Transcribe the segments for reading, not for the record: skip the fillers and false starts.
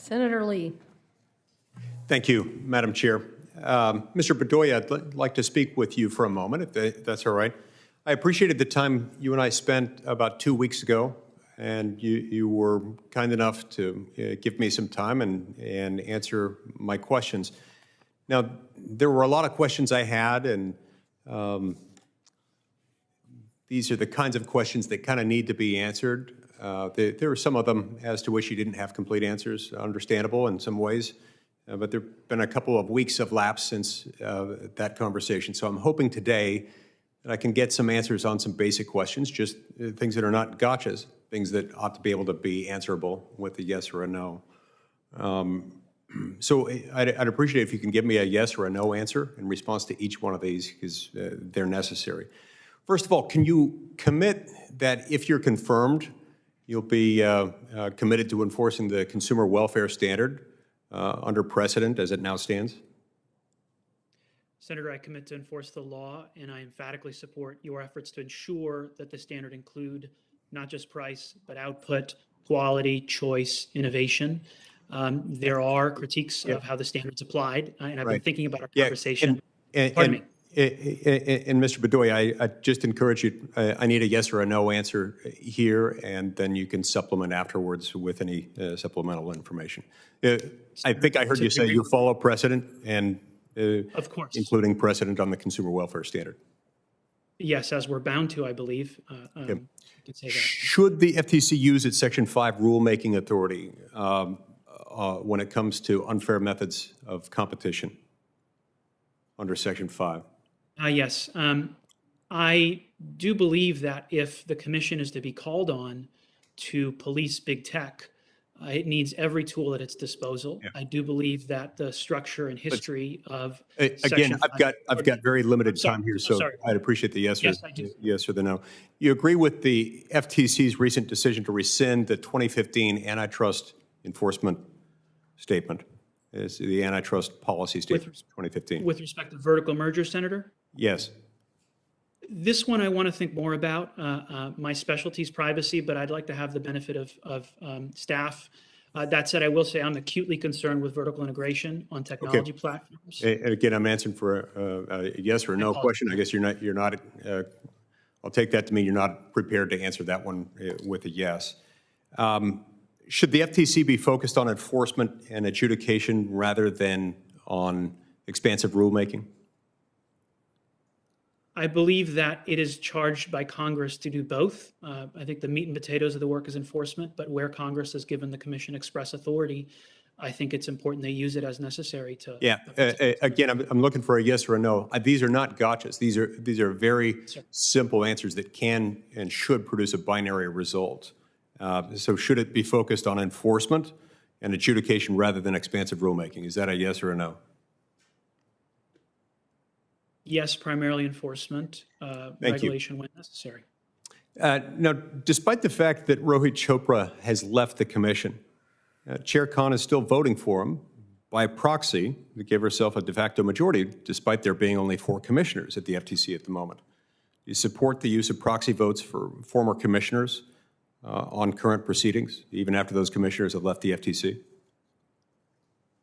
Senator Lee. Thank you, Madam Chair. Mr. Bedoya, I'd like to speak with you for a moment, if that's all right. I appreciated the time you and I spent about 2 weeks ago, and you were kind enough to give me some time and answer my questions. Now, there were a lot of questions I had, and these are the kinds of questions that kind of need to be answered. There were some of them as to which you didn't have complete answers, understandable in some ways, but there have been a couple of weeks of lapse since that conversation. So I'm hoping today that I can get some answers on some basic questions, just things that are not gotchas, things that ought to be able to be answerable with a yes or a no. So I'd appreciate it if you can give me a yes or a no answer in response to each one of these, because they're necessary. First of all, can you commit that if you're confirmed, you'll be committed to enforcing the consumer welfare standard under precedent as it now stands? Senator, I commit to enforce the law, and I emphatically support your efforts to ensure that the standard include not just price, but output, quality, choice, innovation. There are critiques of how the standard's applied, and I've been thinking about our conversation. Pardon me. And Mr. Bedoya, I just encourage you, I need a yes or a no answer here, and then you can supplement afterwards with any supplemental information. I think I heard you say you follow precedent, and of course, including precedent on the consumer welfare standard. Yes, as we're bound to, I believe. Okay. Say that. Should the FTC use its Section 5 rulemaking authority when it comes to unfair methods of competition under Section 5? Yes. I do believe that if the commission is to be called on to police big tech, it needs every tool at its disposal. Yeah. I do believe that the structure and history of again, I've got very limited time here, so I'd appreciate the yes or the no. You agree with the FTC's recent decision to rescind the 2015 antitrust enforcement statement? Is the antitrust policy statement 2015? With respect to vertical merger, Senator? Yes. This one I want to think more about. My specialty is privacy, but I'd like to have the benefit of staff. That said, I will say I'm acutely concerned with vertical integration on technology platforms. And again, I'm answering for a yes or a no question. I guess you're not. I'll take that to mean you're not prepared to answer that one with a yes. Should the FTC be focused on enforcement and adjudication rather than on expansive rulemaking? I believe that it is charged by Congress to do both. I think the meat and potatoes of the work is enforcement, but where Congress has given the Commission express authority, I think it's important they use it as necessary to. Yeah. Again, I'm looking for a yes or a no. These are not gotchas. These are very simple answers that can and should produce a binary result. So should it be focused on enforcement and adjudication rather than expansive rulemaking? Is that a yes or a no? Yes, primarily enforcement, regulation when necessary. Now, despite the fact that Rohit Chopra has left the commission, Chair Khan is still voting for him by proxy to give herself a de facto majority, despite there being only 4 commissioners at the FTC at the moment. Do you support the use of proxy votes for former commissioners on current proceedings, even after those commissioners have left the FTC?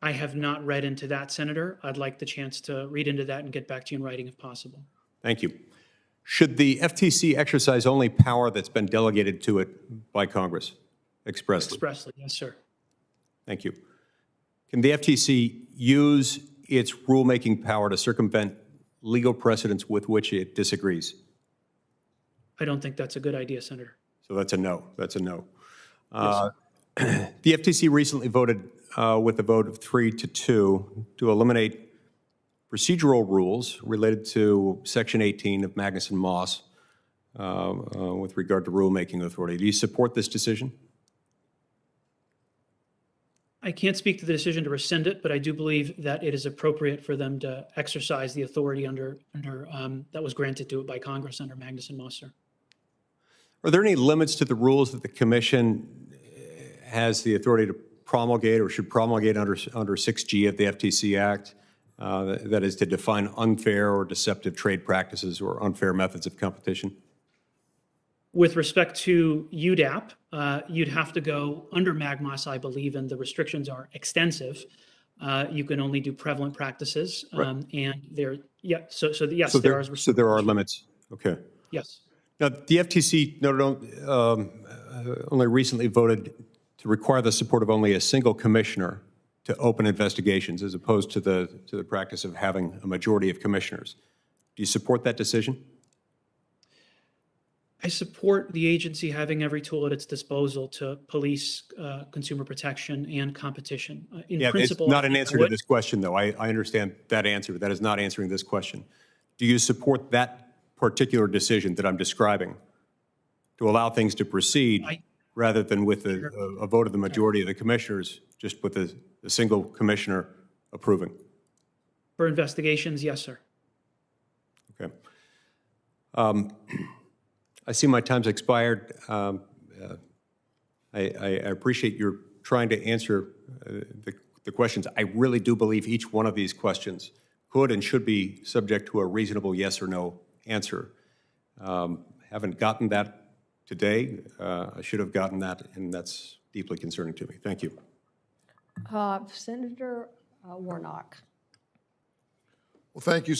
I have not read into that, Senator. I'd like the chance to read into that and get back to you in writing if possible. Thank you. Should the FTC exercise only power that's been delegated to it by Congress expressly? Expressly, yes, sir. Thank you. Can the FTC use its rulemaking power to circumvent legal precedents with which it disagrees? I don't think that's a good idea, Senator. So that's a no. That's a no. Yes, the FTC recently voted with a vote of 3-2 to eliminate procedural rules related to Section 18 of Magnuson-Moss with regard to rulemaking authority. Do you support this decision? I can't speak to the decision to rescind it, but I do believe that it is appropriate for them to exercise the authority under that was granted to it by Congress under Magnuson-Moss, sir. Are there any limits to the rules that the Commission has the authority to promulgate or should promulgate under 6G of the FTC Act, that is to define unfair or deceptive trade practices or unfair methods of competition? With respect to UDAP, you'd have to go under MAGMAS, I believe, and the restrictions are extensive. You can only do prevalent practices, and there, yeah. So yes, So there are. so there are limits. Okay. Yes. Now, the FTC only recently voted to require the support of only a single commissioner to open investigations, as opposed to the practice of having a majority of commissioners. Do you support that decision? I support the agency having every tool at its disposal to police consumer protection and competition. In principle, it's not an answer to this question, though. I understand that answer, but that is not answering this question. Do you support that particular decision that I'm describing to allow things to proceed rather than with a vote of the majority of the commissioners, just with a single commissioner approving? For investigations, yes, sir. Okay. I see my time's expired. I appreciate your trying to answer the questions. I really do believe each one of these questions could and should be subject to a reasonable yes or no answer. Haven't gotten that today. I should have gotten that, and that's deeply concerning to me. Thank you. Senator Warnock. Well, thank you.